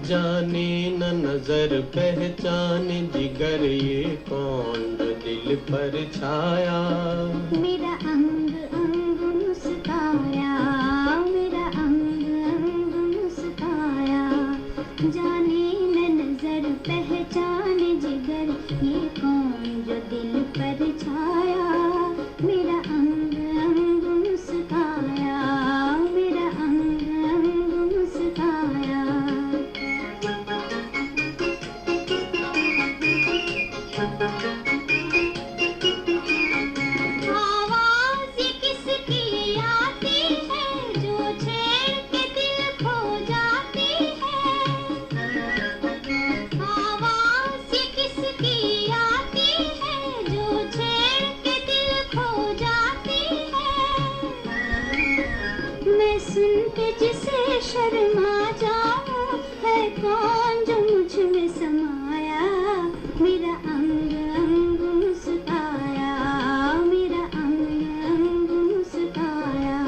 जाने न नजर पहचान जिगर ये कौन जो दिल पर छाया। मेरा अंग अंग मुस्काया, मेरा अंग अंग मुस्काया। जाने न नजर पहचान जिगर ये कौन जो दिल पर छाया। मेरा अंग अंग मुस्काया, मेरा अंग अंग मुस्काया। आवाज़ किसकी आती है जो छेड़ के दिल खो जाती है। आवाज़ किसकी आती है जो छेड़ के दिल खो जाती है। मैं सुन के जिसे शर्मा जाऊं है कौन जो मुझ में समाया। मेरा अंग अंग मुस्काया, मेरा अंग अंग मुस्काया।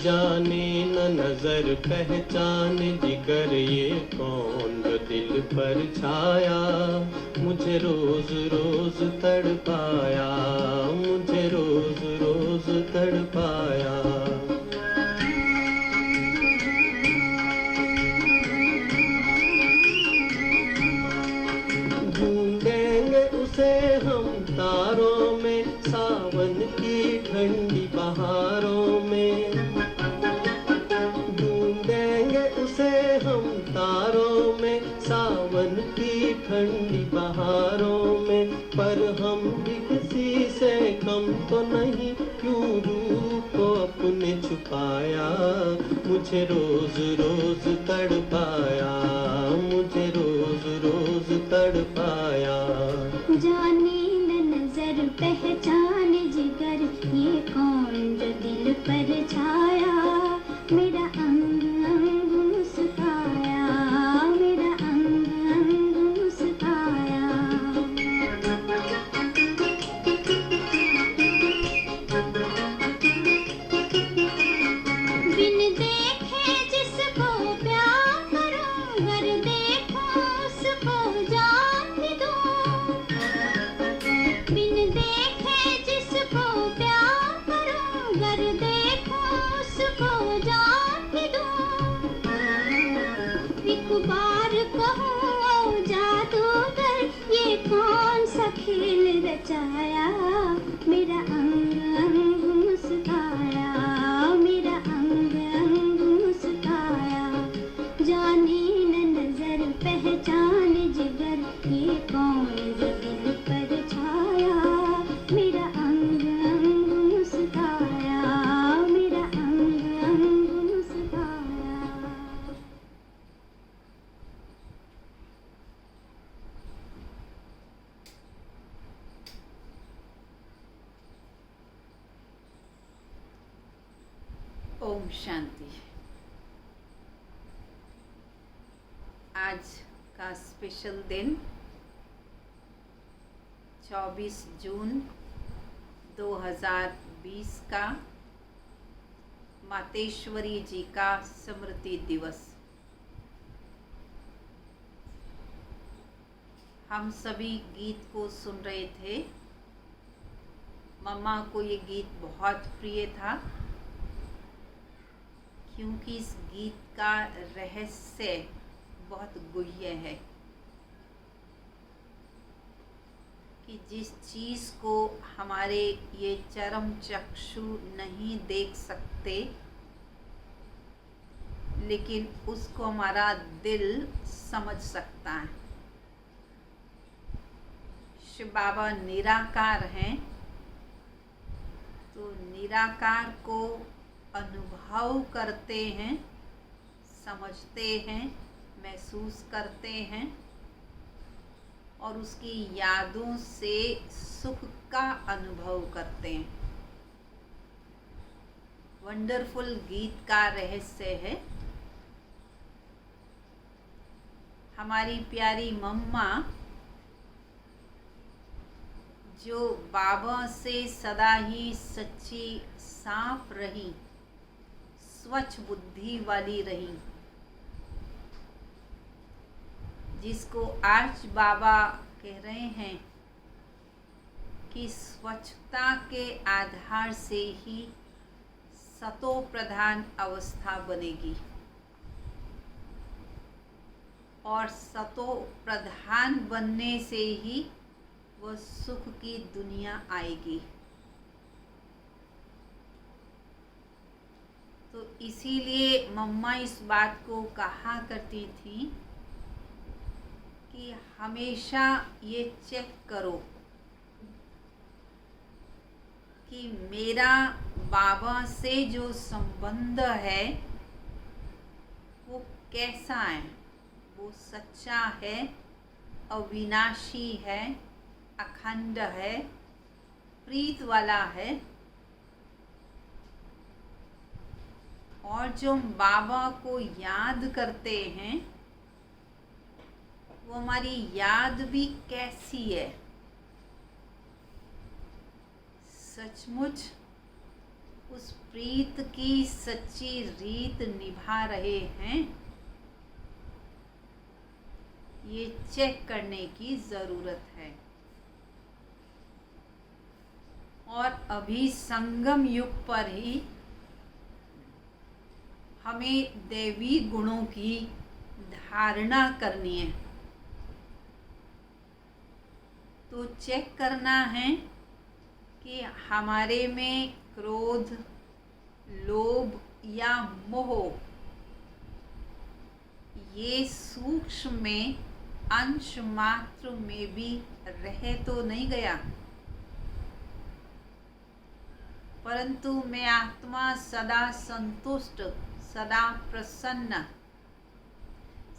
जाने न नजर पहचान जिगर ये कौन जो दिल पर छाया। मुझे रोज रोज तड़पाया, मुझे रोज रोज तड़पाया। ढूंढेंगे उसे हम तारों में, सावन की ठंडी बहारों में। ढूंढेंगे उसे हम तारों में, सावन की ठंडी बहारों में। पर हम भी किसी से कम तो नहीं, क्यों रूप को अपने छुपाया। मुझे रोज रोज तड़पाया, मुझे रोज रोज तड़पाया। जाने न नजर पहचान जिगर ये कौन जो दिल पर छाया। मेरा अंग अंग मुस्काया, मेरा अंग अंग मुस्काया। बिन देखे जिसको प्यार करूं, गर देखूं उसको जान भी दूं। बिन देखे जिसको प्यार करूं, गर देखूं उसको जान भी दूं। एक बार कहूं ओ जादूगर ये कौन सा खेल रचाया। मेरा अंग अंग मुस्काया, मेरा अंग अंग मुस्काया। जाने न नजर पहचान जिगर ये कौन जो दिल पर छाया। मेरा अंग अंग मुस्काया, मेरा अंग अंग मुस्काया। ओम शांति। आज का स्पेशल दिन 24 जून 2020 का मातेश्वरी जी का स्मृति दिवस। हम सभी गीत को सुन रहे थे। मम्मा को ये गीत बहुत प्रिय था, क्योंकि इस गीत का रहस्य बहुत गुह्य है कि जिस चीज़ को हमारे ये चरम चक्षु नहीं देख सकते, लेकिन उसको हमारा दिल समझ सकता है। शिव बाबा निराकार हैं, तो निराकार को अनुभव करते हैं, समझते हैं, महसूस करते हैं और उसकी यादों से सुख का अनुभव करते हैं। वंडरफुल गीत का रहस्य है। हमारी प्यारी मम्मा जो बाबा से सदा ही सच्ची साफ रही, स्वच्छ बुद्धि वाली रही, जिसको आज बाबा कह रहे हैं कि स्वच्छता के आधार से ही सतो प्रधान अवस्था बनेगी और सतो प्रधान बनने से ही वह सुख की दुनिया आएगी। तो इसीलिए मम्मा इस बात को कहा करती थी कि हमेशा ये चेक करो कि मेरा बाबा से जो संबंध है वो कैसा है, वो सच्चा है, अविनाशी है, अखंड है, प्रीत वाला है। और जो बाबा को याद करते हैं वो हमारी याद भी कैसी है, सचमुच उस प्रीत की सच्ची रीत निभा रहे हैं, ये चेक करने की ज़रूरत है। और अभी संगम युग पर ही हमें दैवी गुणों की धारणा करनी है। तो चेक करना है कि हमारे में क्रोध, लोभ या मोह ये सूक्ष्म में अंश मात्र में भी रह तो नहीं गया, परंतु मैं आत्मा सदा संतुष्ट, सदा प्रसन्न,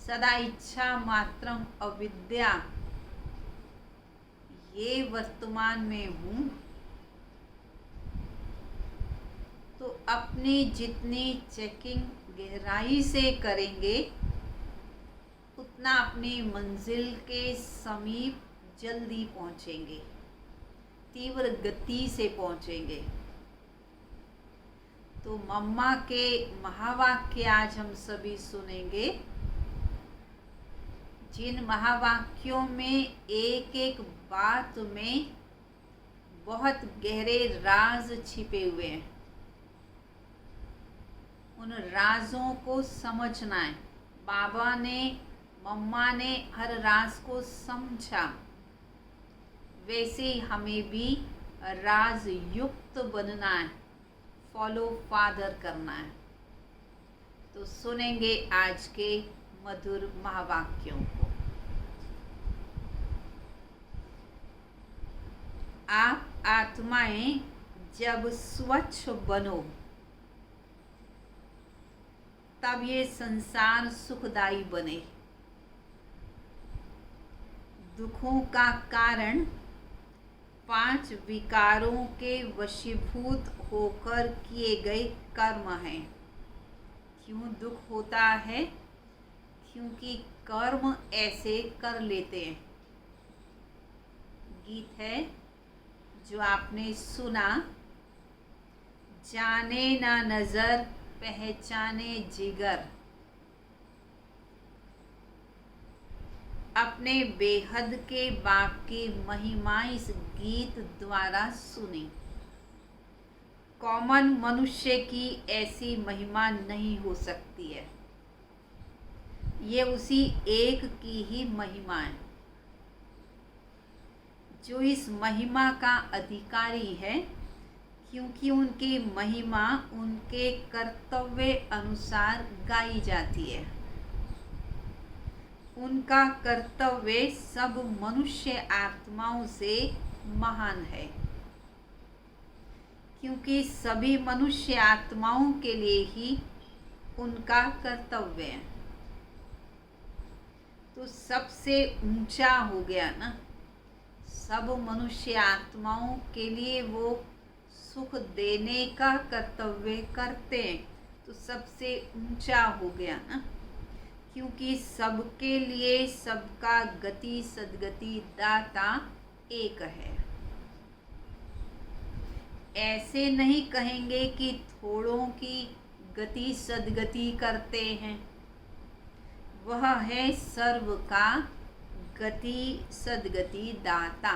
सदा इच्छा मात्रम अविद्या, ये वर्तमान में हूँ। तो अपनी जितनी चेकिंग गहराई से करेंगे उतना अपनी मंजिल के समीप जल्दी पहुँचेंगे, तीव्र गति से पहुँचेंगे। तो मम्मा के महावाक्य आज हम सभी सुनेंगे, जिन महावाक्यों में एक एक बात में बहुत गहरे राज छिपे हुए हैं। उन राजों को समझना है। बाबा ने, मम्मा ने हर राज को समझा, वैसे ही हमें भी राज युक्त बनना है, फॉलो फादर करना है। तो सुनेंगे आज के मधुर महावाक्यों को। आप आत्माएं जब स्वच्छ बनो तब ये संसार सुखदायी बने। दुखों का कारण 5 विकारों के वशीभूत होकर किए गए कर्म हैं। क्यों दुख होता है? क्योंकि कर्म ऐसे कर लेते हैं। गीत है जो आपने सुना, जाने ना नजर पहचाने जिगर, अपने बेहद के बाप की महिमा इस गीत द्वारा सुनी। कॉमन मनुष्य की ऐसी महिमा नहीं हो सकती है, ये उसी एक की ही महिमा है जो इस महिमा का अधिकारी है, क्योंकि उनकी महिमा उनके कर्तव्य अनुसार गाई जाती है। उनका कर्तव्य सब मनुष्य आत्माओं से महान है, क्योंकि सभी मनुष्य आत्माओं के लिए ही उनका कर्तव्य है। तो सबसे ऊंचा हो गया ना, सब मनुष्य आत्माओं के लिए वो सुख देने का कर्तव्य करते हैं तो सबसे ऊंचा हो गया ना, क्योंकि सबके लिए सबका गति सद्गति दाता एक है। ऐसे नहीं कहेंगे कि थोड़ों की गति सद्गति करते हैं, वह है सर्व का गति सद्गति दाता।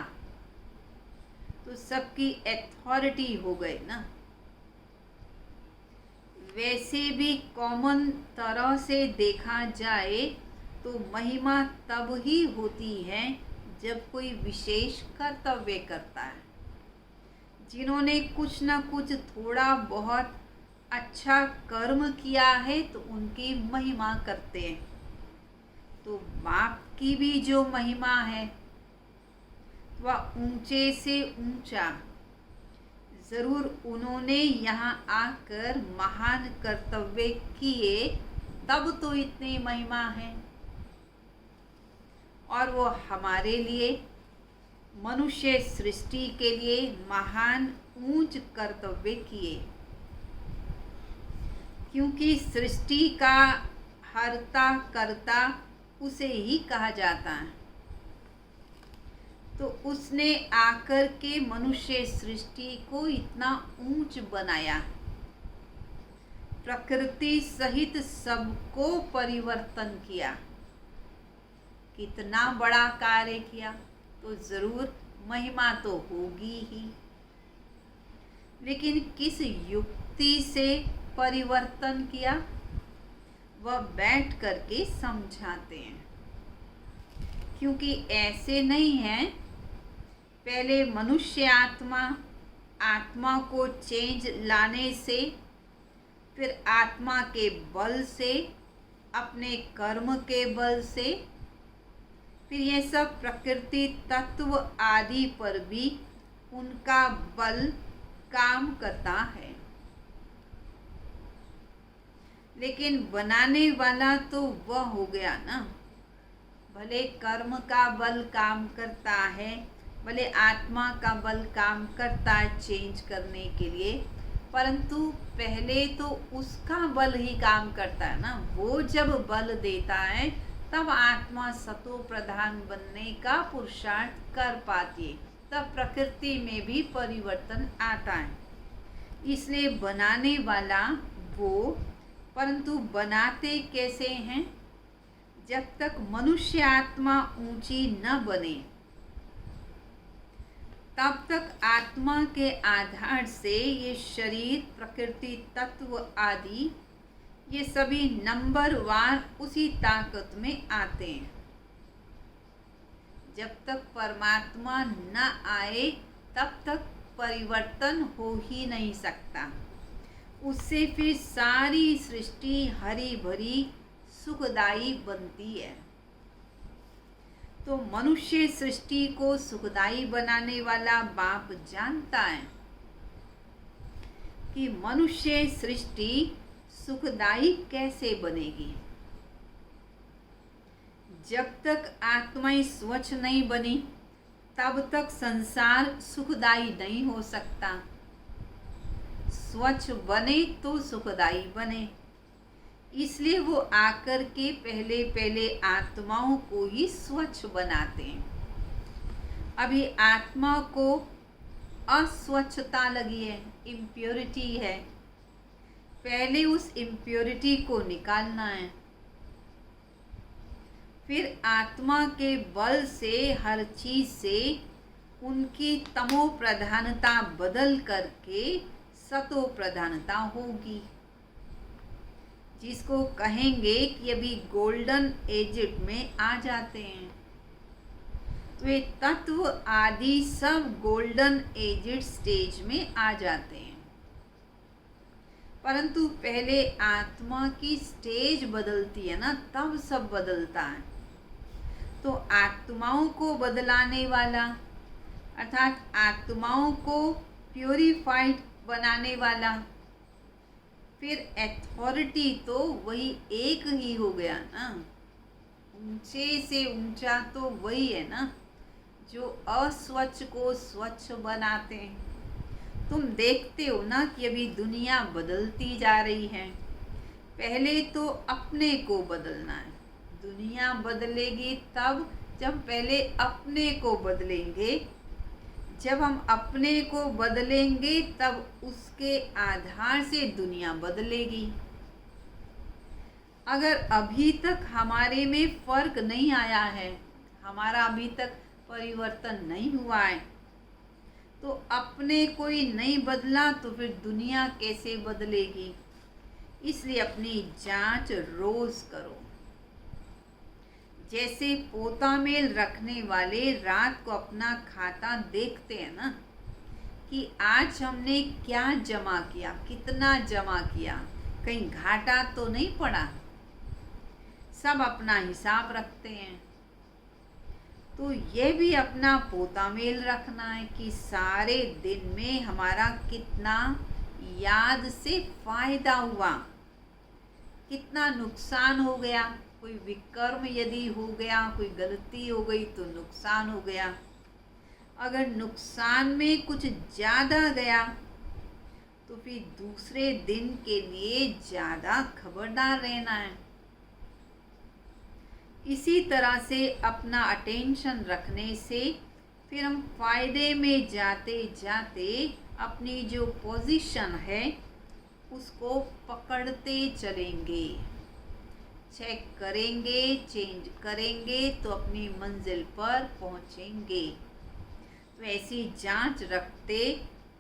तो सबकी अथॉरिटी हो गई ना। वैसे भी कॉमन तरह से देखा जाए तो महिमा तब ही होती है जब कोई विशेष कर्तव्य करता है। जिन्होंने कुछ न कुछ थोड़ा बहुत अच्छा कर्म किया है तो उनकी महिमा करते हैं। तो बाप की भी जो महिमा है वह ऊंचे से ऊंचा, जरूर उन्होंने यहाँ आकर महान कर्तव्य किए तब तो इतनी महिमा है। और वो हमारे लिए, मनुष्य सृष्टि के लिए महान ऊंच कर्तव्य किए, क्योंकि सृष्टि का हर्ता कर्ता उसे ही कहा जाता है। तो उसने आकर के मनुष्य सृष्टि को इतना ऊंच बनाया, प्रकृति सहित सबको परिवर्तन किया। कितना बड़ा कार्य किया, तो जरूर महिमा तो होगी ही। लेकिन किस युक्ति से परिवर्तन किया, वह बैठ करके समझाते हैं। क्योंकि ऐसे नहीं है पहले मनुष्य आत्मा को चेंज लाने से, फिर आत्मा के बल से, अपने कर्म के बल से, फिर ये सब प्रकृति तत्व आदि पर भी उनका बल काम करता है। लेकिन बनाने वाला तो वह हो गया ना। भले कर्म का बल काम करता है, भले आत्मा का बल काम करता है चेंज करने के लिए, परंतु पहले तो उसका बल ही काम करता है ना। वो जब बल देता है तब आत्मा सतो प्रधान बनने का पुरुषार्थ कर पाती है, तब प्रकृति में भी परिवर्तन आता है। इसलिए बनाने वाला वो, परंतु बनाते कैसे हैं? जब तक मनुष्य आत्मा ऊंची न बने तब तक आत्मा के आधार से ये शरीर, प्रकृति तत्व आदि ये सभी नंबरवार उसी ताकत में आते हैं। जब तक परमात्मा न आए तब तक परिवर्तन हो ही नहीं सकता। उससे फिर सारी सृष्टि हरी भरी सुखदायी बनती है। तो मनुष्य सृष्टि को सुखदायी बनाने वाला बाप जानता है कि मनुष्य सृष्टि सुखदायी कैसे बनेगी। जब तक आत्माएं स्वच्छ नहीं बनी तब तक संसार सुखदायी नहीं हो सकता। स्वच्छ बने तो सुखदायी बने। इसलिए वो आकर के पहले पहले आत्माओं को ही स्वच्छ बनाते हैं। अभी आत्मा को अस्वच्छता लगी है, इम्प्योरिटी है, पहले उस इम्प्योरिटी को निकालना है। फिर आत्मा के बल से, हर चीज से उनकी तमो प्रधानता बदल करके सतो प्रधानता होगी, जिसको कहेंगे कि अभी गोल्डन एज में आ जाते हैं। तो ये तत्व आदि सब गोल्डन एज स्टेज में आ जाते हैं। परंतु पहले आत्मा की स्टेज बदलती है ना, तब सब बदलता है। तो आत्माओं को बदलाने वाला, अर्थात आत्माओं को प्योरीफाइड बनाने वाला, फिर अथॉरिटी तो वही एक ही हो गया ना। ऊंचे से ऊंचा तो वही है ना, जो अस्वच्छ को स्वच्छ बनाते हैं। तुम देखते हो ना कि अभी दुनिया बदलती जा रही है। पहले तो अपने को बदलना है। दुनिया बदलेगी तब जब पहले अपने को बदलेंगे। जब हम अपने को बदलेंगे तब उसके आधार से दुनिया बदलेगी। अगर अभी तक हमारे में फर्क नहीं आया है, हमारा अभी तक परिवर्तन नहीं हुआ है, तो अपने कोई नहीं बदला तो फिर दुनिया कैसे बदलेगी। इसलिए अपनी जांच रोज करो। जैसे पोता मेल रखने वाले रात को अपना खाता देखते हैं ना कि आज हमने क्या जमा किया, कितना जमा किया, कहीं घाटा तो नहीं पड़ा। सब अपना हिसाब रखते हैं। तो ये भी अपना पोता मेल रखना है कि सारे दिन में हमारा कितना याद से फायदा हुआ, कितना नुकसान हो गया। कोई विकर्म यदि हो गया, कोई गलती हो गई तो नुकसान हो गया। अगर नुकसान में कुछ ज़्यादा गया तो फिर दूसरे दिन के लिए ज़्यादा खबरदार रहना है। इसी तरह से अपना अटेंशन रखने से फिर हम फायदे में जाते जाते अपनी जो पोजीशन है उसको पकड़ते चलेंगे। चेक करेंगे, चेंज करेंगे तो अपनी मंजिल पर पहुंचेंगे। तो ऐसी जांच रखते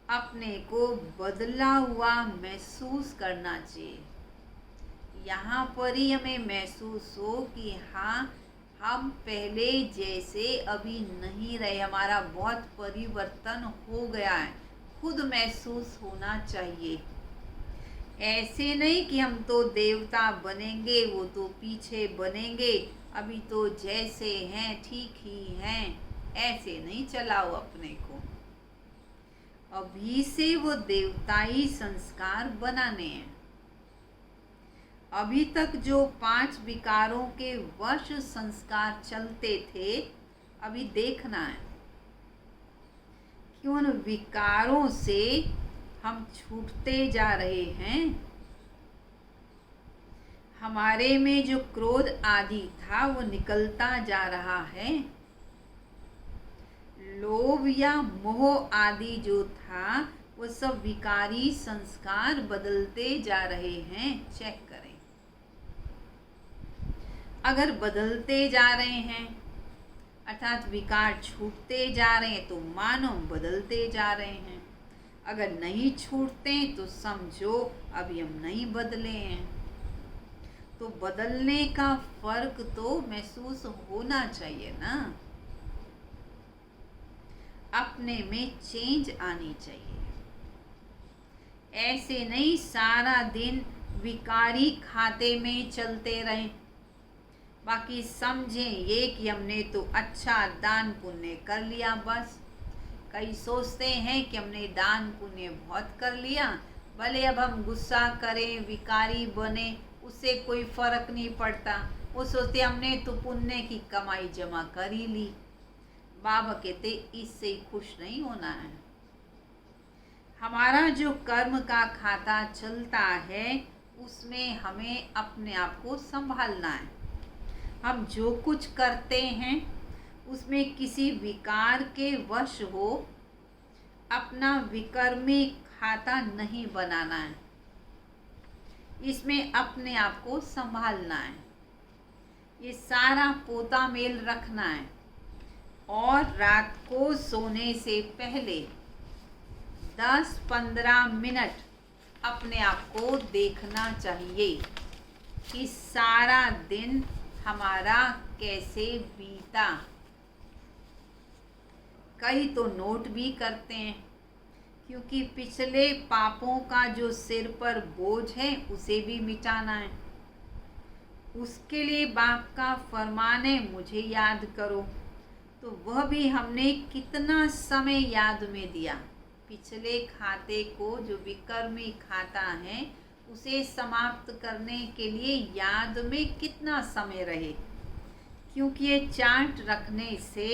अपने को बदला हुआ महसूस करना चाहिए। यहाँ पर ही हमें महसूस हो कि हाँ, हम पहले जैसे अभी नहीं रहे, हमारा बहुत परिवर्तन हो गया है। खुद महसूस होना चाहिए। ऐसे नहीं कि हम तो देवता बनेंगे, वो तो पीछे बनेंगे, अभी तो जैसे हैं ठीक ही हैं, ऐसे नहीं चलाओ अपने को। अभी से वो देवताई संस्कार बनाने हैं। अभी तक जो 5 विकारों के वश संस्कार चलते थे, अभी देखना है कि उन विकारों से हम छूटते जा रहे हैं। हमारे में जो क्रोध आदि था वो निकलता जा रहा है। लोभ या मोह आदि जो था वो सब विकारी संस्कार बदलते जा रहे हैं। चेक करें। अगर बदलते जा रहे हैं अर्थात विकार छूटते जा रहे हैं तो मानो बदलते जा रहे हैं। अगर नहीं छूटते तो समझो अभी हम नहीं बदले हैं। तो बदलने का फर्क तो महसूस होना चाहिए ना। अपने में चेंज आनी चाहिए। ऐसे नहीं सारा दिन विकारी खाते में चलते रहे, बाकी समझें ये कि हमने तो अच्छा दान पुण्य कर लिया बस। कई सोचते हैं कि हमने दान पुण्य बहुत कर लिया, भले अब हम गुस्सा करें, विकारी बने, उससे कोई फर्क नहीं पड़ता। वो सोचते हमने तो पुण्य की कमाई जमा कर ही ली। बाबा कहते इससे खुश नहीं होना है। हमारा जो कर्म का खाता चलता है उसमें हमें अपने आप को संभालना है। हम जो कुछ करते हैं उसमें किसी विकार के वश हो अपना विकर्मी खाता नहीं बनाना है। इसमें अपने आप को संभालना है। ये सारा पोता मेल रखना है। और रात को सोने से पहले 10-15 मिनट अपने आप को देखना चाहिए कि सारा दिन हमारा कैसे बीता। कई तो नोट भी करते हैं क्योंकि पिछले पापों का जो सिर पर बोझ है उसे भी मिटाना है। उसके लिए बाप का फरमान है मुझे याद करो। तो वह भी हमने कितना समय याद में दिया। पिछले खाते को जो विकर्मी खाता है उसे समाप्त करने के लिए याद में कितना समय रहे, क्योंकि ये चार्ट रखने से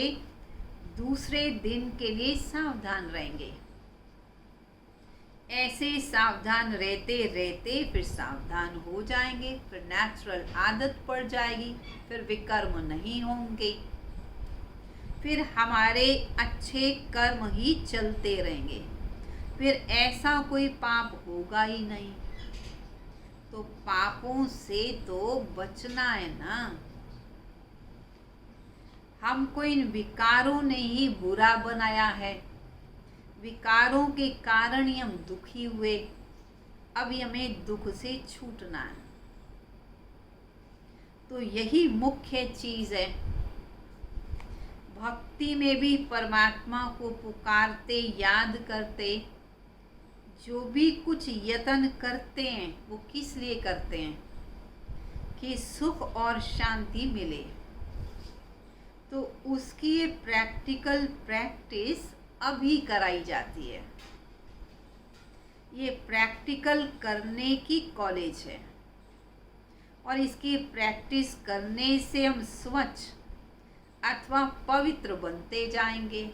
दूसरे दिन के लिए सावधान रहेंगे। ऐसे सावधान रहते रहते फिर सावधान हो जाएंगे, फिर नेचुरल आदत पड़ जाएगी, फिर विकर्म नहीं होंगे, फिर हमारे अच्छे कर्म ही चलते रहेंगे, फिर ऐसा कोई पाप होगा ही नहीं। तो पापों से तो बचना है ना। हमको इन विकारों ने ही बुरा बनाया है, विकारों के कारण ही हम दुखी हुए। अभी हमें दुख से छूटना है। तो यही मुख्य चीज है। भक्ति में भी परमात्मा को पुकारते, याद करते, जो भी कुछ यत्न करते हैं वो किस लिए करते हैं कि सुख और शांति मिले। तो उसकी ये प्रैक्टिकल प्रैक्टिस अभी कराई जाती है। ये प्रैक्टिकल करने की कॉलेज है और इसकी प्रैक्टिस करने से हम स्वच्छ अथवा पवित्र बनते जाएंगे।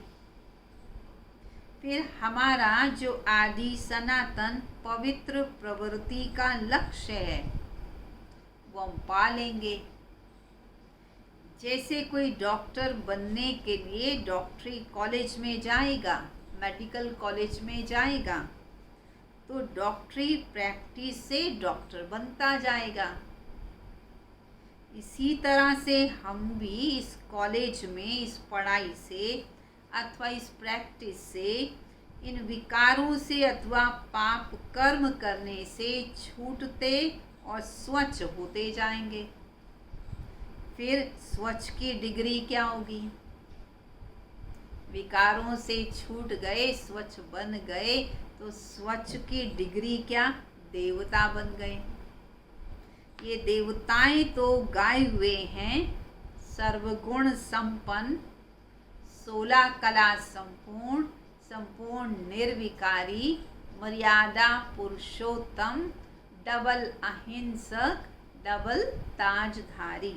फिर हमारा जो आदि सनातन पवित्र प्रवृत्ति का लक्ष्य है वो हम पा लेंगे। जैसे कोई डॉक्टर बनने के लिए डॉक्टरी कॉलेज में जाएगा, मेडिकल कॉलेज में जाएगा, तो डॉक्टरी प्रैक्टिस से डॉक्टर बनता जाएगा। इसी तरह से हम भी इस कॉलेज में, इस पढ़ाई से अथवा इस प्रैक्टिस से, इन विकारों से अथवा पाप कर्म करने से छूटते और स्वच्छ होते जाएंगे। फिर स्वच्छ की डिग्री क्या होगी? विकारों से छूट गए, स्वच्छ बन गए, तो स्वच्छ की डिग्री क्या? देवता बन गए। ये देवताएं तो गाए हुए हैं सर्वगुण संपन्न, 16 कला संपूर्ण, संपूर्ण निर्विकारी, मर्यादा पुरुषोत्तम, डबल अहिंसक, डबल ताजधारी।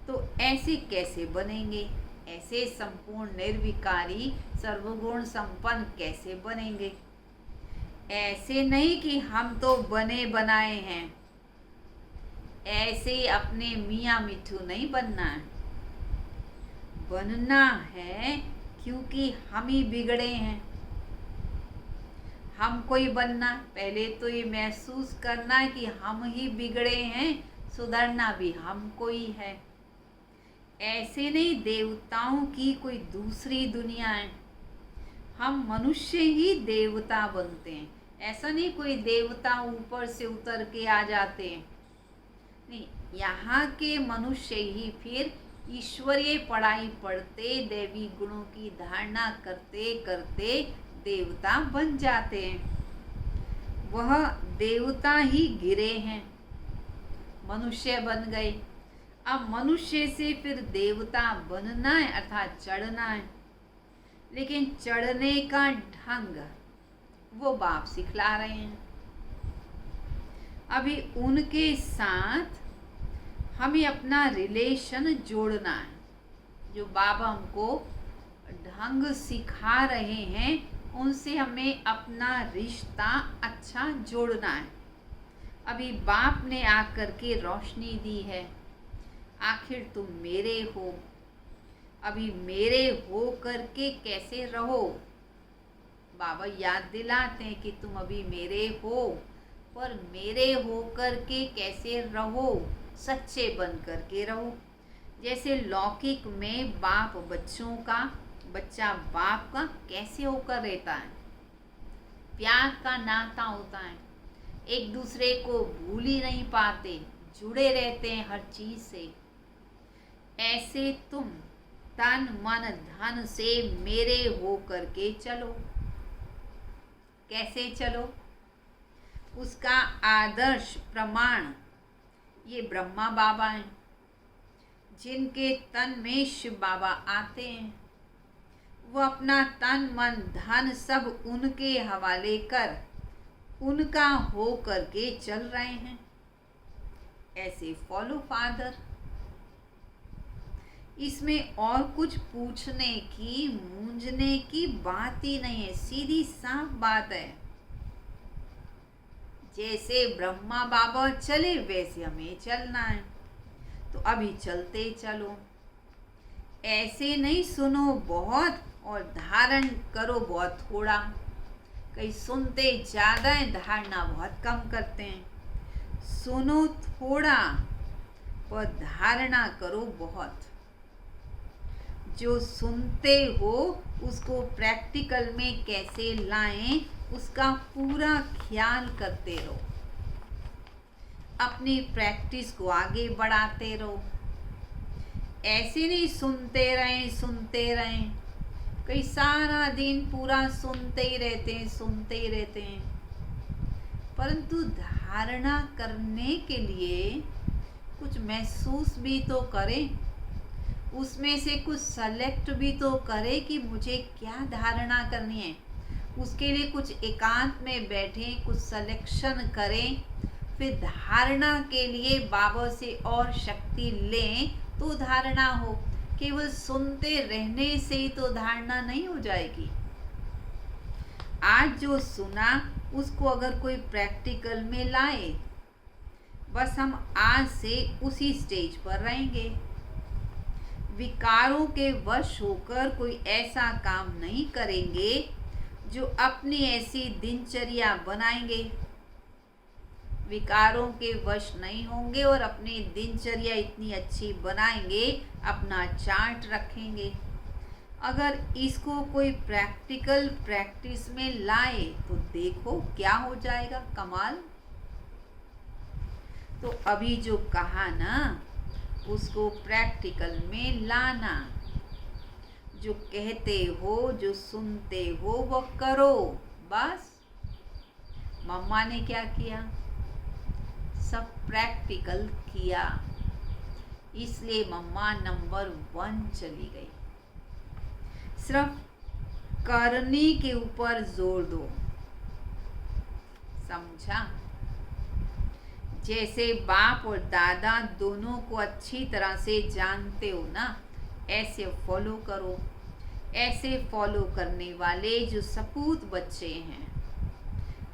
तो ऐसे कैसे बनेंगे? ऐसे संपूर्ण निर्विकारी सर्वगुण संपन्न कैसे बनेंगे? ऐसे नहीं कि हम तो बने बनाए हैं, ऐसे अपने मियाँ मिठू नहीं बनना है। बनना है क्योंकि हम ही बिगड़े हैं। हमको ही बनना, पहले तो ये महसूस करना कि हम ही बिगड़े हैं, सुधरना भी हमको ही है। ऐसे नहीं देवताओं की कोई दूसरी दुनिया है, हम मनुष्य ही देवता बनते हैं। ऐसा नहीं कोई देवता ऊपर से उतर के आ जाते हैं, नहीं, यहाँ के मनुष्य ही फिर ईश्वरीय पढ़ाई पढ़ते, दैवी गुणों की धारणा करते करते देवता बन जाते हैं। वह देवता ही गिरे हैं, मनुष्य बन गए। अब मनुष्य से फिर देवता बनना है अर्थात चढ़ना है, लेकिन चढ़ने का ढंग वो बाप सिखला रहे हैं। अभी उनके साथ हमें अपना रिलेशन जोड़ना है। जो बाबा हमको ढंग सिखा रहे हैं उनसे हमें अपना रिश्ता अच्छा जोड़ना है। अभी बाप ने आकर के रोशनी दी है, आखिर तुम मेरे हो। अभी मेरे हो करके कैसे रहो? बाबा याद दिलाते हैं कि तुम अभी मेरे हो, पर मेरे हो करके कैसे रहो? सच्चे बन करके रहो। जैसे लौकिक में बाप बच्चों का, बच्चा बाप का कैसे होकर रहता है? प्यार का नाता होता है, एक दूसरे को भूल ही नहीं पाते, जुड़े रहते हैं हर चीज से। ऐसे तुम तन मन धन से मेरे हो करके चलो। कैसे चलो? उसका आदर्श प्रमाण ये ब्रह्मा बाबा हैं, जिनके तन में शिव बाबा आते हैं। वो अपना तन मन धन सब उनके हवाले कर उनका हो करके चल रहे हैं। ऐसे फॉलो फादर। इसमें और कुछ पूछने की, मूंझने की बात ही नहीं है, सीधी साफ बात है। जैसे ब्रह्मा बाबा चले वैसे हमें चलना है, तो अभी चलते चलो। ऐसे नहीं सुनो बहुत और धारण करो बहुत थोड़ा। कहीं सुनते ज़्यादा है, धारणा बहुत कम करते हैं। सुनो थोड़ा और धारणा करो बहुत। जो सुनते हो उसको प्रैक्टिकल में कैसे लाएं, उसका पूरा ख्याल करते रहो। अपनी प्रैक्टिस को आगे बढ़ाते रहो। ऐसे नहीं सुनते रहें। कई सारा दिन पूरा सुनते ही रहते हैं, परंतु धारणा करने के लिए कुछ महसूस भी तो करें, उसमें से कुछ सेलेक्ट भी तो करें कि मुझे क्या धारणा करनी है। उसके लिए कुछ एकांत में बैठें, कुछ सिलेक्शन करें, फिर धारणा के लिए बाबा से और शक्ति लें तो धारणा हो। केवल सुनते रहने से ही तो धारणा नहीं हो जाएगी। आज जो सुना उसको अगर कोई प्रैक्टिकल में लाए, बस हम आज से उसी स्टेज पर रहेंगे। विकारों के वश होकर कोई ऐसा काम नहीं करेंगे जो अपनी ऐसी दिनचर्या बनाएंगे। विकारों के वश नहीं होंगे और अपनी दिनचर्या इतनी अच्छी बनाएंगे, अपना चार्ट रखेंगे। अगर इसको कोई प्रैक्टिकल प्रैक्टिस में लाए तो देखो क्या हो जाएगा, कमाल। तो अभी जो कहा ना उसको प्रैक्टिकल में लाना। जो कहते हो, जो सुनते हो वो करो, बस। मम्मा ने क्या किया? सब प्रैक्टिकल किया, इसलिए मम्मा नंबर 1 चली गई। सिर्फ करने के ऊपर जोर दो, समझा? जैसे बाप और दादा दोनों को अच्छी तरह से जानते हो ना, ऐसे फॉलो करो। ऐसे फॉलो करने वाले जो सपूत बच्चे हैं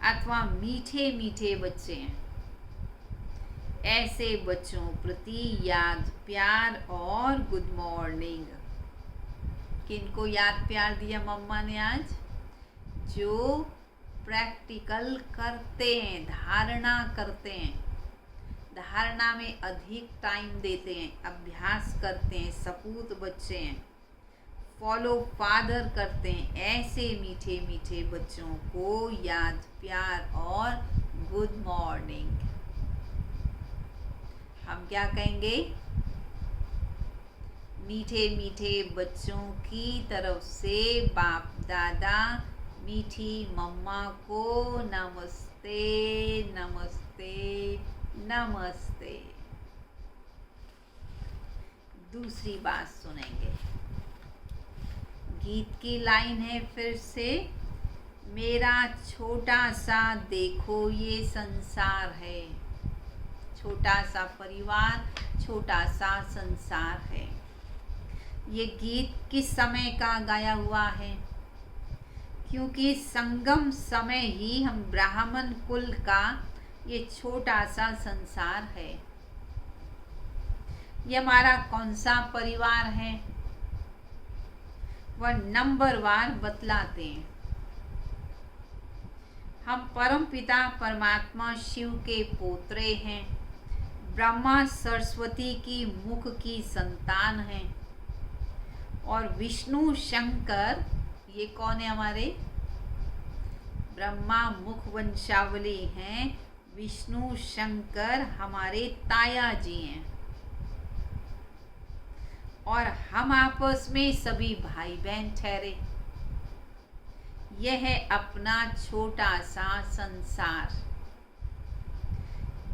अथवा मीठे मीठे बच्चे हैं, ऐसे बच्चों प्रति याद, प्यार और गुड मॉर्निंग। किनको याद प्यार दिया मम्मा ने आज? जो प्रैक्टिकल करते हैं, धारणा करते हैं, धारणा में अधिक टाइम देते हैं, अभ्यास करते हैं, सपूत बच्चे हैं, फॉलो फादर करते हैं। ऐसे मीठे मीठे बच्चों को याद, प्यार और गुड मॉर्निंग। हम क्या कहेंगे? मीठे मीठे बच्चों की तरफ से बाप दादा मीठी मम्मा को नमस्ते नमस्ते नमस्ते। दूसरी बात सुनेंगे। गीत की लाइन है फिर से, मेरा छोटा सा देखो ये संसार है। छोटा सा परिवार, छोटा सा संसार है। ये गीत किस समय का गाया हुआ है? क्योंकि संगम समय ही हम ब्राह्मण कुल का ये छोटा सा संसार है। ये हमारा कौन सा परिवार है वह नंबरवार बतलाते हैं। हम परम पिता परमात्मा शिव के पोत्रे हैं, ब्रह्मा सरस्वती की मुख की संतान हैं, और विष्णु शंकर ये कौन है? हमारे ब्रह्मा मुख वंशावली हैं, विष्णु शंकर हमारे ताया जी हैं, और हम आपस में सभी भाई बहन ठहरे। यह है अपना छोटा सा संसार।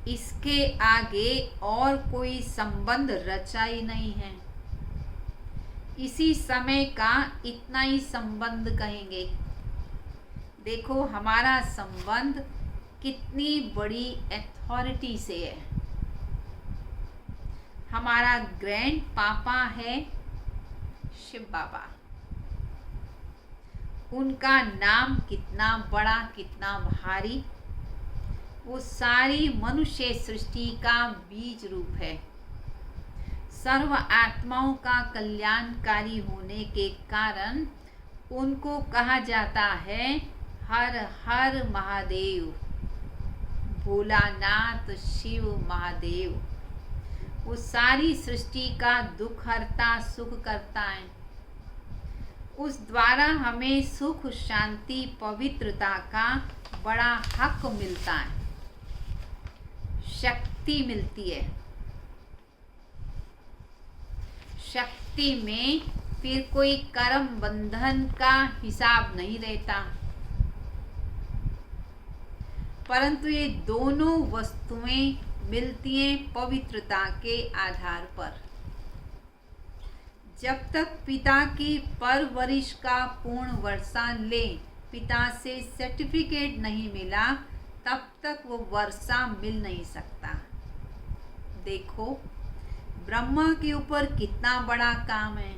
इसके आगे और कोई संबंध रचा ही नहीं है। इसी समय का इतना ही संबंध कहेंगे। देखो हमारा संबंध कितनी बड़ी अथॉरिटी से है। हमारा ग्रैंड पापा है शिव बाबा। उनका नाम कितना बड़ा, कितना भारी, वो सारी मनुष्य सृष्टि का बीज रूप है। सर्व आत्माओं का कल्याणकारी होने के कारण उनको कहा जाता है हर हर महादेव, भोलानाथ शिव महादेव। वो सारी सृष्टि का दुख हरता, सुख करता है। उस द्वारा हमें सुख, शांति, पवित्रता का बड़ा हक मिलता है, शक्ति मिलती है। शक्ति में फिर कोई कर्म बंधन का हिसाब नहीं रहता, परंतु ये दोनों वस्तुएं मिलती हैं पवित्रता के आधार पर। जब तक पिता की परवरिश का पूर्ण वर्षा ले, पिता से सर्टिफिकेट नहीं मिला, तब तक वो वर्षा मिल नहीं सकता। देखो ब्रह्मा के ऊपर कितना बड़ा काम है।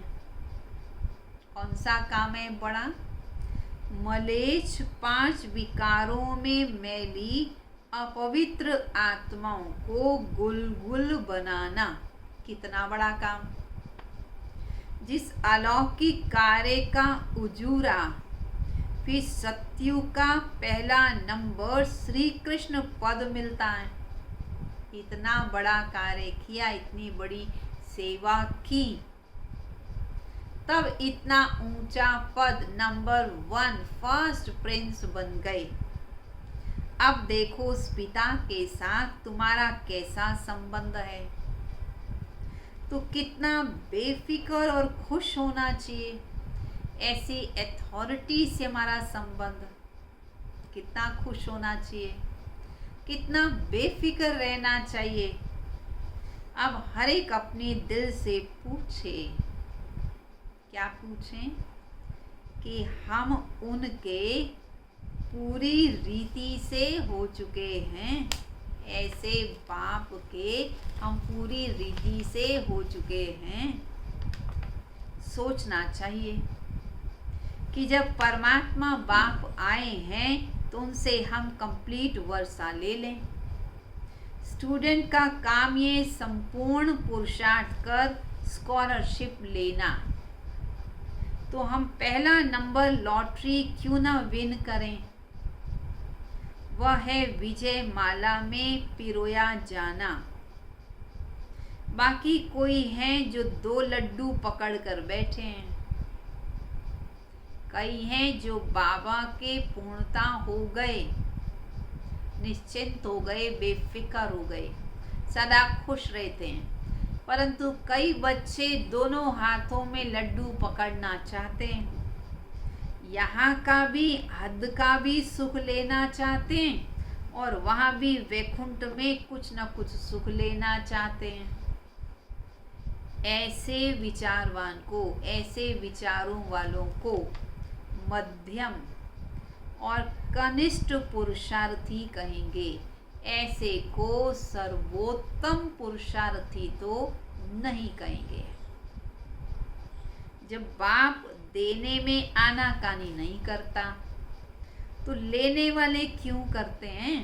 कौन सा काम है बड़ा? मलेच्छ 5 विकारों में मैली अपवित्र आत्माओं को गुलगुल बनाना कितना बड़ा काम। जिस अलौकिक कार्य का उजूरा फिर सत्युग का पहला नंबर श्री कृष्ण पद मिलता है। इतना बड़ा कार्य किया, इतनी बड़ी सेवा की, तब इतना ऊंचा पद नंबर 1 फर्स्ट प्रिंस बन गए। अब देखो उस पिता के साथ तुम्हारा कैसा संबंध है, तो कितना बेफिक्र और खुश होना चाहिए। ऐसी अथॉरिटी से हमारा संबंध, कितना खुश होना चाहिए, कितना बेफिक्र रहना चाहिए। अब हर एक अपने दिल से पूछे, क्या पूछें? कि हम उनके पूरी रीति से हो चुके हैं। ऐसे बाप के हम पूरी रीति से हो चुके हैं। सोचना चाहिए कि जब परमात्मा बाप आए हैं तो उनसे हम कंप्लीट वर्षा ले लें। स्टूडेंट का काम ये संपूर्ण पुरुषार्थ कर स्कॉलरशिप लेना, तो हम पहला नंबर लॉटरी क्यों ना विन करें। वह है विजय माला में पिरोया जाना। बाकी कोई हैं जो 2 लड्डू पकड़ कर बैठे हैं। कई हैं जो बाबा के पूर्णता हो गए, निश्चिंत हो गए, बेफिक्र हो गए, सदा खुश रहते हैं। परंतु कई बच्चे दोनों हाथों में लड्डू पकड़ना चाहते हैं। यहाँ का भी, हद का भी सुख लेना चाहते हैं और वहाँ भी वैकुंठ में कुछ न कुछ सुख लेना चाहते हैं। ऐसे विचारवान को, ऐसे विचारों वालों को मध्यम और कनिष्ठ पुरुषार्थी कहेंगे। ऐसे को सर्वोत्तम पुरुषार्थी तो नहीं कहेंगे। जब बाप देने में आनाकानी नहीं करता तो लेने वाले क्यों करते हैं?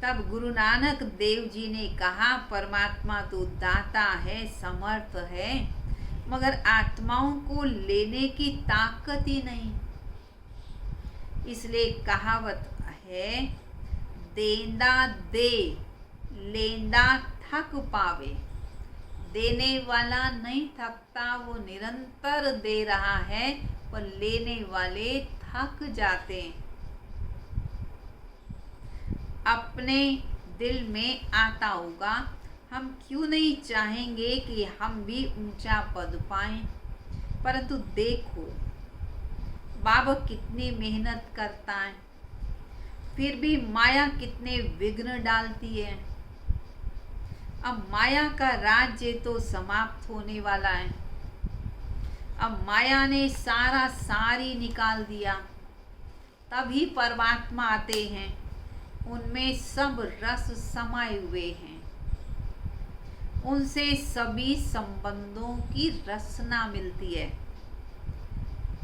तब गुरु नानक देव जी ने कहा, परमात्मा तो दाता है, समर्थ है, मगर आत्माओं को लेने की ताकत ही नहीं। इसलिए कहावत है, देंदा दे, लेंदा थक पावे। देने वाला नहीं थकता, वो निरंतर दे रहा है, पर लेने वाले थक जाते हैं। अपने दिल में आता होगा, हम क्यों नहीं चाहेंगे कि हम भी ऊंचा पद पाएं। परंतु देखो बाबा कितनी मेहनत करता है, फिर भी माया कितने विघ्न डालती है। अब माया का राज्य तो समाप्त होने वाला है। अब माया ने सारा सारी निकाल दिया, तभी परमात्मा आते हैं। उनमें सब रस समाये हुए हैं। उनसे सभी संबंधों की रचना मिलती है।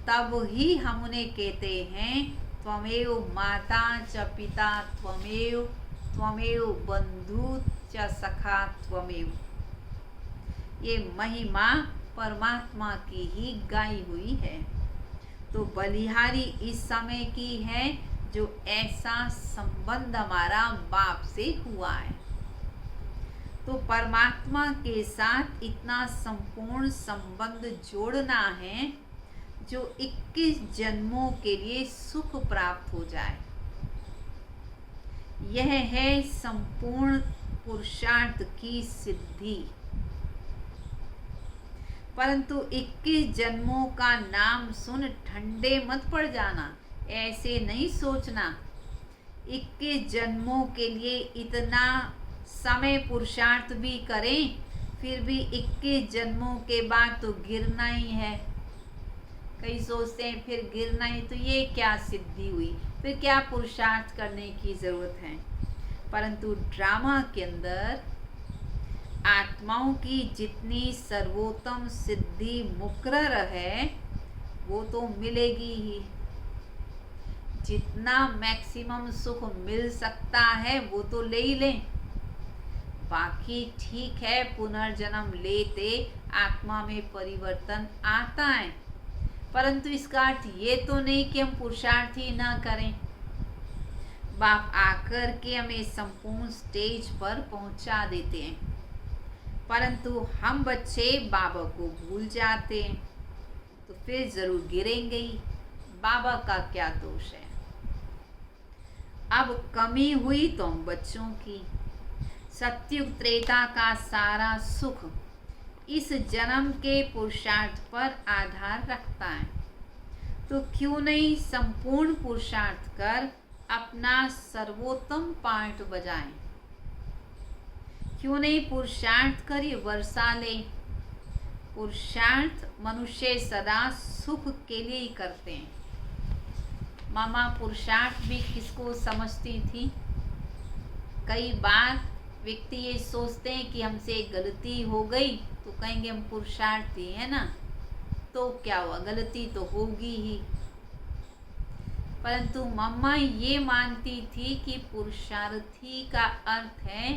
तब ही हम उन्हें कहते हैं त्वमेव माता च पिता त्वमेव त्वमेव बंधु च सखा त्वमेव। ये महिमा परमात्मा की ही गाई हुई है। तो बलिहारी इस समय की है जो ऐसा संबंध हमारा बाप से हुआ है। तो परमात्मा के साथ इतना संपूर्ण संबंध जोड़ना है जो 21 जन्मों के लिए सुख प्राप्त हो जाए। यह है संपूर्ण पुरुषार्थ की सिद्धि। परंतु 21 जन्मों का नाम सुन ठंडे मत पड़ जाना, ऐसे नहीं सोचना 21 जन्मों के लिए इतना समय पुरुषार्थ भी करें फिर भी 21 जन्मों के बाद तो गिरना ही है। कई सोचते हैं फिर गिरना ही, तो ये क्या सिद्धि हुई, फिर क्या पुरुषार्थ करने की जरूरत है। परंतु ड्रामा के अंदर आत्माओं की जितनी सर्वोत्तम सिद्धि मुकर्रर है वो तो मिलेगी ही। जितना मैक्सिमम सुख मिल सकता है वो तो ले ही लें। बाकी ठीक है, पुनर्जन्म लेते आत्मा में परिवर्तन आता है, परंतु इसका अर्थ ये तो नहीं कि हम पुरुषार्थ ही ना करें। बाप आकर के हमें संपूर्ण स्टेज पर पहुंचा देते हैं, परंतु हम बच्चे बाबा को भूल जाते हैं, तो फिर जरूर गिरेंगे ही। बाबा का क्या दोष है। अब कमी हुई तो हम बच्चों की। सत्युग त्रेता का सारा सुख इस जन्म के पुरुषार्थ पर आधार रखता है, तो क्यों नहीं संपूर्ण पुरुषार्थ कर अपना सर्वोत्तम पार्ट बजाएं। क्यों नहीं पुरुषार्थ कर ये वर्षा ले। पुरुषार्थ मनुष्य सदा सुख के लिए ही करते हैं। मामा पुरुषार्थ भी किसको समझती थी। कई बार व्यक्ति ये सोचते हैं कि हमसे गलती हो गई तो कहेंगे हम पुरुषार्थी है ना, तो क्या हुआ, गलती तो होगी ही। परंतु मम्मा ये मानती थी कि पुरुषार्थी का अर्थ है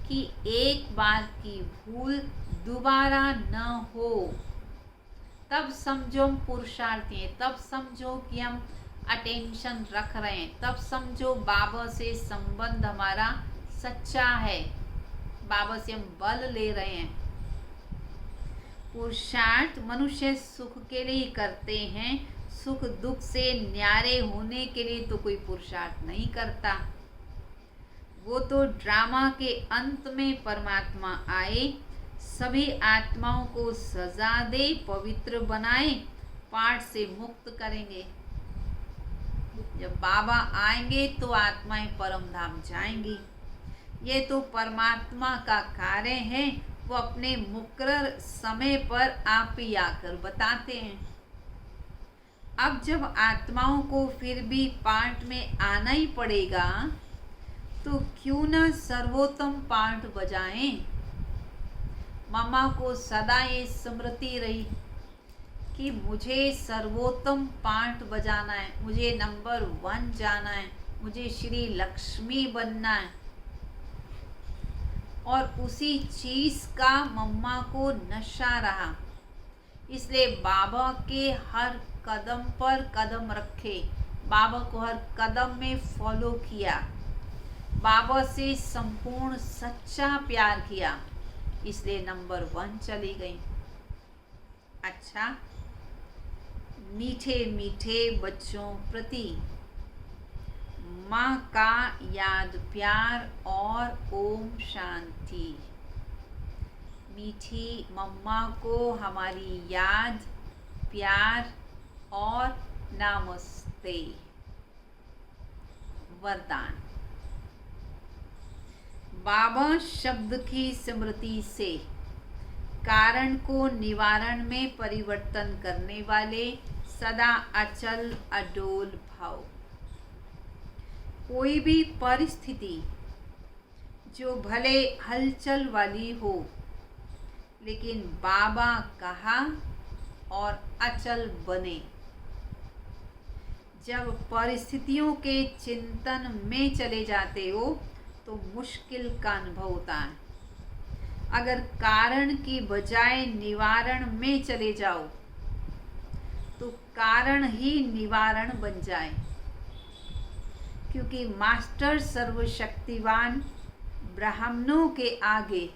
कि एक बार की भूल दोबारा न हो, तब समझो हम पुरुषार्थी हैं, तब समझो कि हम अटेंशन रख रहे हैं, तब समझो बाबा से संबंध हमारा सच्चा है, बाबा से हम बल ले रहे हैं। पुरुषार्थ मनुष्य सुख के लिए ही करते हैं, सुख दुख से न्यारे होने के लिए तो कोई पुरुषार्थ नहीं करता। वो तो ड्रामा के अंत में परमात्मा आए, सभी आत्माओं को सजा दे, पवित्र बनाए, पाठ से मुक्त करेंगे। जब बाबा आएंगे तो आत्माएं परम धाम जाएंगी। ये तो परमात्मा का कार्य है, वो अपने मुकर्रर समय पर आप ही आकर बताते हैं। अब जब आत्माओं को फिर भी पाठ में आना ही पड़ेगा तो क्यों ना सर्वोत्तम पाठ बजाएं। मामा को सदा ये स्मृति रही कि मुझे सर्वोत्तम पाठ बजाना है, मुझे नंबर 1 जाना है, मुझे श्री लक्ष्मी बनना है। और उसी चीज का मम्मा को नशा रहा, इसलिए बाबा के हर कदम पर कदम रखे, बाबा को हर कदम में फॉलो किया, बाबा से संपूर्ण सच्चा प्यार किया, इसलिए नंबर 1 चली गई। अच्छा, मीठे मीठे बच्चों प्रति माँ का याद प्यार और ओम शांति। मीठी मम्मा को हमारी याद प्यार और नमस्ते। वरदान। बाबा शब्द की स्मृति से कारण को निवारण में परिवर्तन करने वाले, सदा अचल अडोल भाव। कोई भी परिस्थिति जो भले हलचल वाली हो, लेकिन बाबा कहा और अचल बने। जब परिस्थितियों के चिंतन में चले जाते हो तो मुश्किल का अनुभव होता है। अगर कारण की बजाय निवारण में चले जाओ तो कारण ही निवारण बन जाए, क्योंकि मास्टर सर्वशक्तिवान ब्राह्मणों के आगे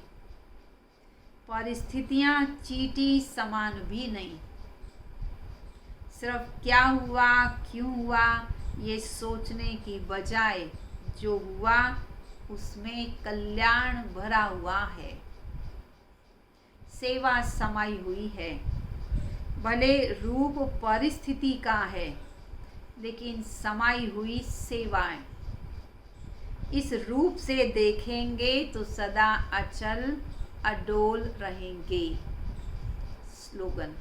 परिस्थितियां चींटी समान भी नहीं। सिर्फ क्या हुआ, क्यों हुआ, ये सोचने की बजाय जो हुआ उसमें कल्याण भरा हुआ है। सेवा समाई हुई है। भले रूप परिस्थिति का है, लेकिन समाई हुई सेवाएं। इस रूप से देखेंगे तो सदा अचल अडोल रहेंगे। स्लोगन।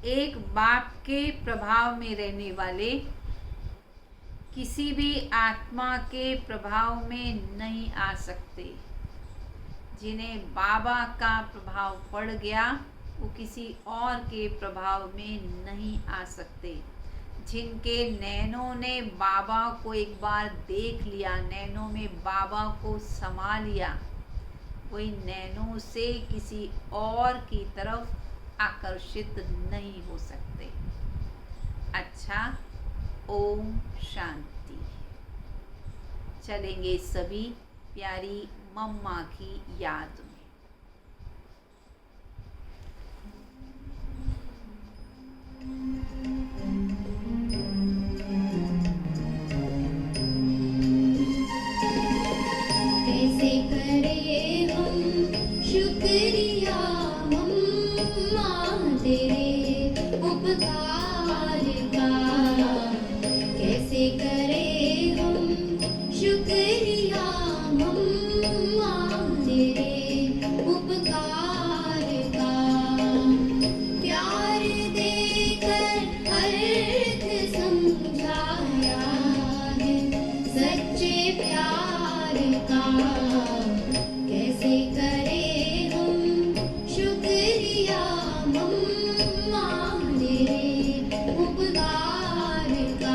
एक बाप के प्रभाव में रहने वाले किसी भी आत्मा के प्रभाव में नहीं आ सकते। जिन्हें बाबा का प्रभाव पड़ गया वो किसी और के प्रभाव में नहीं आ सकते। जिनके नैनों ने बाबा को एक बार देख लिया, नैनों में बाबा को समा लिया, वही नैनों से किसी और की तरफ आकर्षित नहीं हो सकते। अच्छा, ओम शांति। चलेंगे सभी प्यारी मम्मा की याद में। कैसे करें हम शुक्रिया मम्मा तेरे उपकार का। कैसे करें हम शुक्रिया मम्मा तेरे उपकार का। प्यार देकर अर्थ समझाया है सच्चे प्यार का। कैसे करें हम शुक्रिया मम्मा तेरे उपकार का।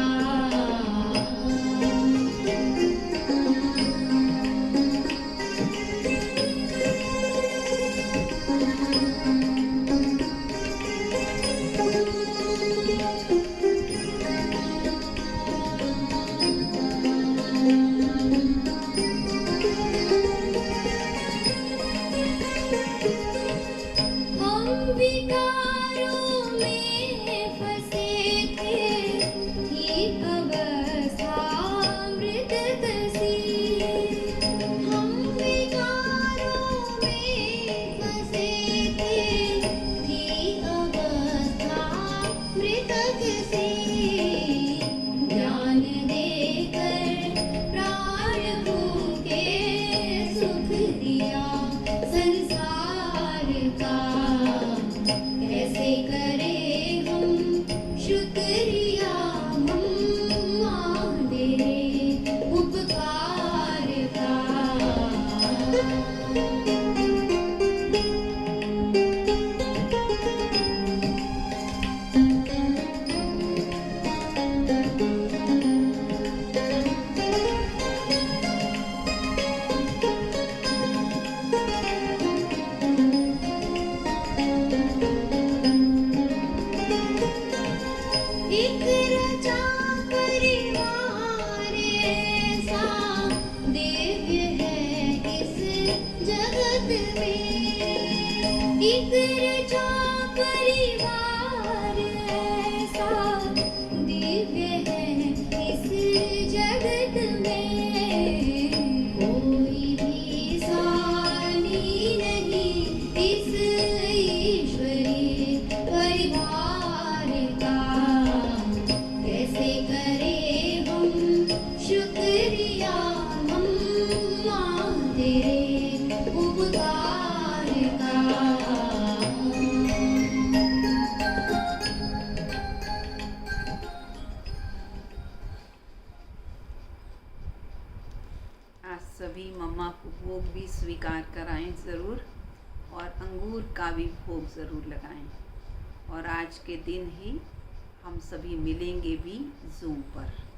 हम विकारों में फंसे थे, थी अवस्था मृत सी। हम विकारों में फंसे थे, थी अवस्था मृत सी। ज्ञान देकर प्राण भूखे सुख दिया संसार का। कैसे करें हम शुक्रिया मम्मा तेरे उपकार का। एक रचा परिवार ऐसा दिव्य है इस जगत में। एक रचा परिवार ऐसा दिव्य है इस जगत में। कोई भी सानी नहीं इस ईश्वरीय परिवार का। कैसे करें हम सभी मम्मा को भोग भी स्वीकार कराएं ज़रूर, और अंगूर का भी भोग ज़रूर लगाएं। और आज के दिन ही हम सभी मिलेंगे भी ज़ूम पर।